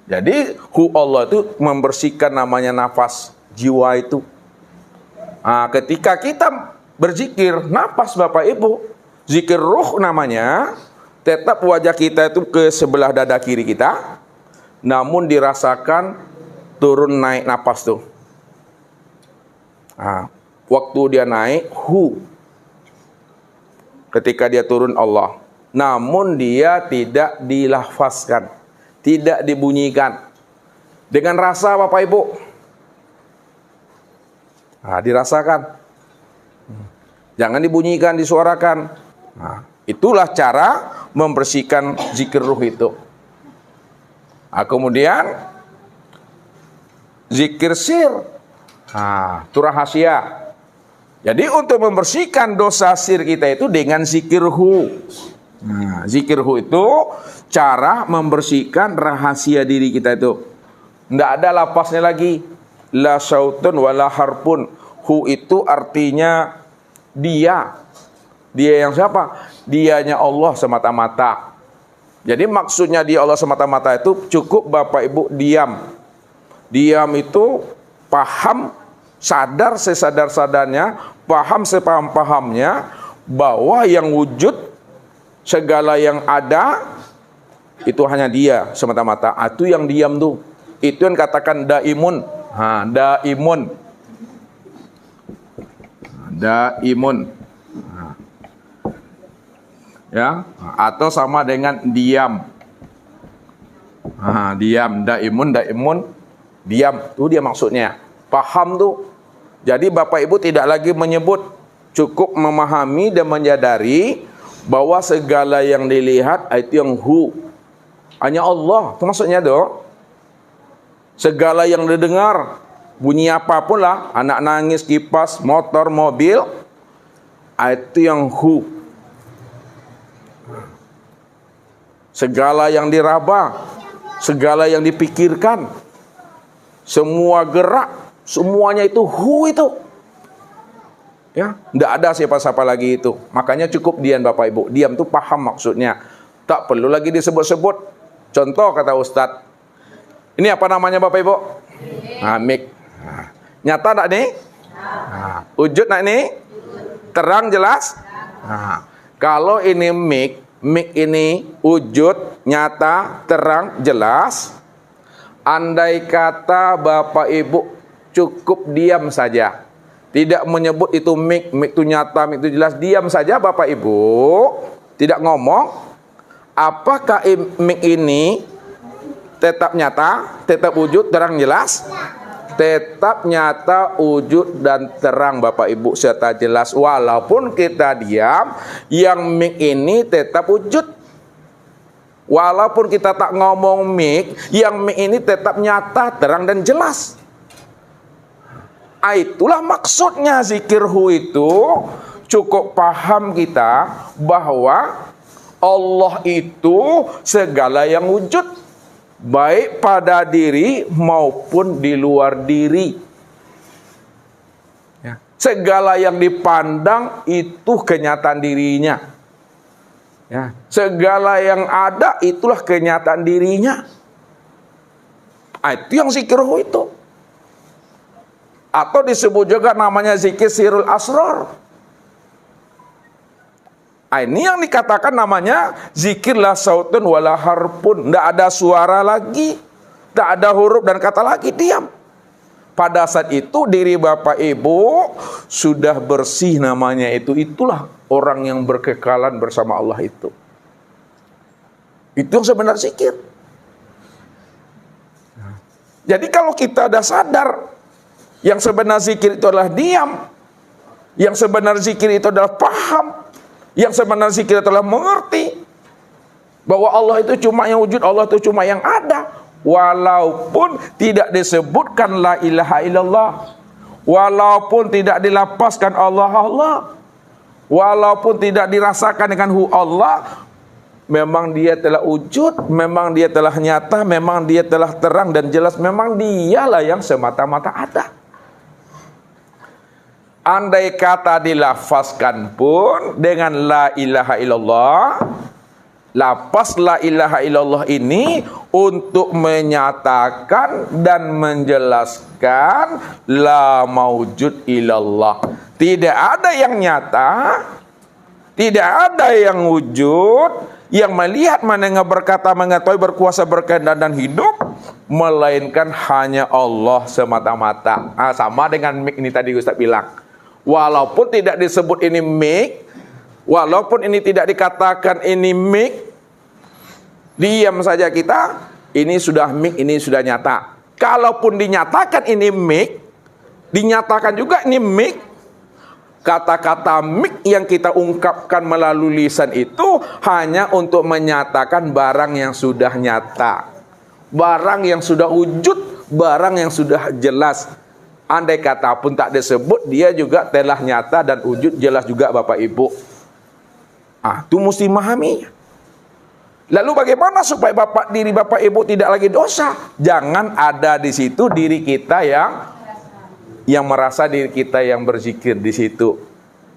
Jadi hu Allah itu membersihkan namanya nafas jiwa itu. Nah, ketika kita berzikir nafas Bapak Ibu, zikir ruh namanya, tetap wajah kita itu ke sebelah dada kiri kita, namun dirasakan turun naik nafas tuh. Nah, waktu dia naik hu, ketika dia turun Allah, namun dia tidak dilafazkan, tidak dibunyikan. Dengan rasa Bapak Ibu. Nah, dirasakan. Jangan dibunyikan, disuarakan. Nah, itulah cara membersihkan zikir ruh itu. Nah, kemudian zikir sir. Nah, itu rahasia. Jadi untuk membersihkan dosa sir kita itu dengan zikir hu. Nah, zikir hu itu cara membersihkan rahasia diri kita itu. Tidak ada lapasnya lagi. La syautun wala harpun. Hu itu artinya dia. Dia yang siapa? Dianya Allah semata-mata. Jadi maksudnya dia Allah semata-mata itu cukup Bapak Ibu diam. Diam itu paham, sadar sesadar-sadarnya, paham sepaham-pahamnya bahwa yang wujud, segala yang ada itu hanya dia semata-mata. Itu yang diam tuh. Itu yang katakan daimun. Daimun. Daimun. Ya, atau sama dengan diam. Diam, daimun, diam. Itu dia maksudnya. Paham tuh. Jadi Bapak Ibu tidak lagi menyebut, cukup memahami dan menyadari bahwa segala yang dilihat itu yang hu. Hanya Allah. Itu maksudnya tuh. Segala yang didengar, bunyi apapun lah, anak nangis, kipas, motor, mobil, itu yang hu. Segala yang diraba, segala yang dipikirkan, semua gerak, semuanya itu hu itu. Ya, tidak ada siapa-siapa lagi itu. Makanya cukup diam Bapak Ibu. Diam itu paham maksudnya. Tak perlu lagi disebut-sebut. Contoh kata Ustadz. Ini apa namanya Bapak Ibu? Mik. Nyata tak nih? Wujud tak nih? Terang jelas? Kalau ini mik ini wujud, nyata, terang, jelas. Andai kata Bapak Ibu cukup diam saja, tidak menyebut itu mik itu nyata, mik itu jelas, diam saja Bapak Ibu, tidak ngomong, apakah mik ini tetap nyata, tetap wujud, terang, jelas? Tetap nyata, wujud, dan terang Bapak Ibu serta jelas. Walaupun kita diam, yang mik ini tetap wujud. Walaupun kita tak ngomong mik, yang mik ini tetap nyata, terang, dan jelas. Itulah maksudnya zikir hu itu. Cukup paham kita bahwa Allah itu segala yang wujud, baik pada diri maupun di luar diri. Ya. Segala yang dipandang itu kenyataan dirinya. Ya. Segala yang ada itulah kenyataan dirinya. Itu yang zikir hu itu. Atau disebut juga namanya zikir sirul asrar. Ini yang dikatakan namanya zikir la sautun wala harpun. Tidak ada suara lagi, tidak ada huruf dan kata lagi, diam. Pada saat itu diri Bapak Ibu sudah bersih namanya itu. Itulah orang yang berkekalan bersama Allah itu. Itu yang sebenarnya zikir. Jadi kalau kita sudah sadar yang sebenarnya zikir itu adalah diam, yang sebenarnya zikir itu adalah paham, yang sebenarnya zikir adalah mengerti bahwa Allah itu cuma yang wujud, Allah itu cuma yang ada. Walaupun tidak disebutkan la ilaha illallah, walaupun tidak dilapaskan Allah Allah, walaupun tidak dirasakan dengan hu Allah, memang dia telah wujud, memang dia telah nyata, memang dia telah terang dan jelas, memang dialah yang semata-mata ada. Andai kata dilafazkan pun dengan la ilaha illallah, Lapas la ilaha illallah ini untuk menyatakan dan menjelaskan la maujud illallah. Tidak ada yang nyata, tidak ada yang wujud, yang melihat, mendengar, berkata, mengetahui, berkuasa, berkehendak dan hidup, melainkan hanya Allah semata-mata. Sama dengan mik ini tadi Ustaz bilang. Walaupun tidak disebut ini mik, walaupun ini tidak dikatakan ini mik, diam saja kita, ini sudah mik, ini sudah nyata. Kalaupun dinyatakan ini mik, dinyatakan juga ini mik, kata-kata mik yang kita ungkapkan melalui lisan itu hanya untuk menyatakan barang yang sudah nyata, barang yang sudah wujud, barang yang sudah jelas. Andai kata pun tak disebut, dia juga telah nyata dan wujud jelas juga Bapak Ibu. Itu mesti memahami. Lalu bagaimana supaya diri Bapak Ibu tidak lagi dosa? Jangan ada di situ diri kita yang merasa diri kita yang berzikir di situ.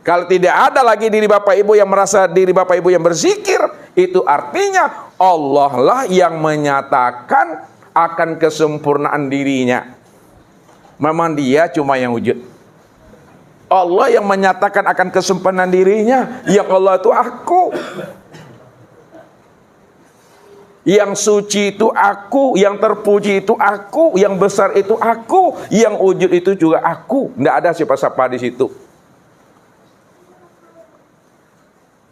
Kalau tidak ada lagi diri Bapak Ibu yang merasa diri Bapak Ibu yang berzikir, itu artinya Allah lah yang menyatakan akan kesempurnaan dirinya. Memang dia cuma yang wujud. Allah yang menyatakan akan kesempurnaan dirinya. Yang Allah itu aku. Yang suci itu aku, yang terpuji itu aku, yang besar itu aku, yang wujud itu juga aku. Tidak ada siapa-siapa di situ.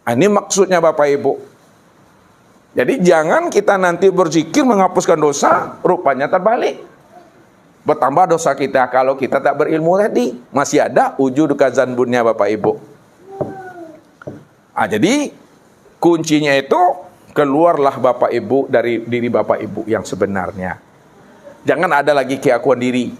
Ini maksudnya Bapak Ibu. Jadi jangan kita nanti berzikir menghapuskan dosa, rupanya terbalik. Bertambah dosa kita kalau kita tak berilmu tadi. Masih ada wujud kazanbunnya Bapak Ibu. Jadi kuncinya itu keluarlah Bapak Ibu dari diri Bapak Ibu yang sebenarnya. Jangan ada lagi keakuan diri.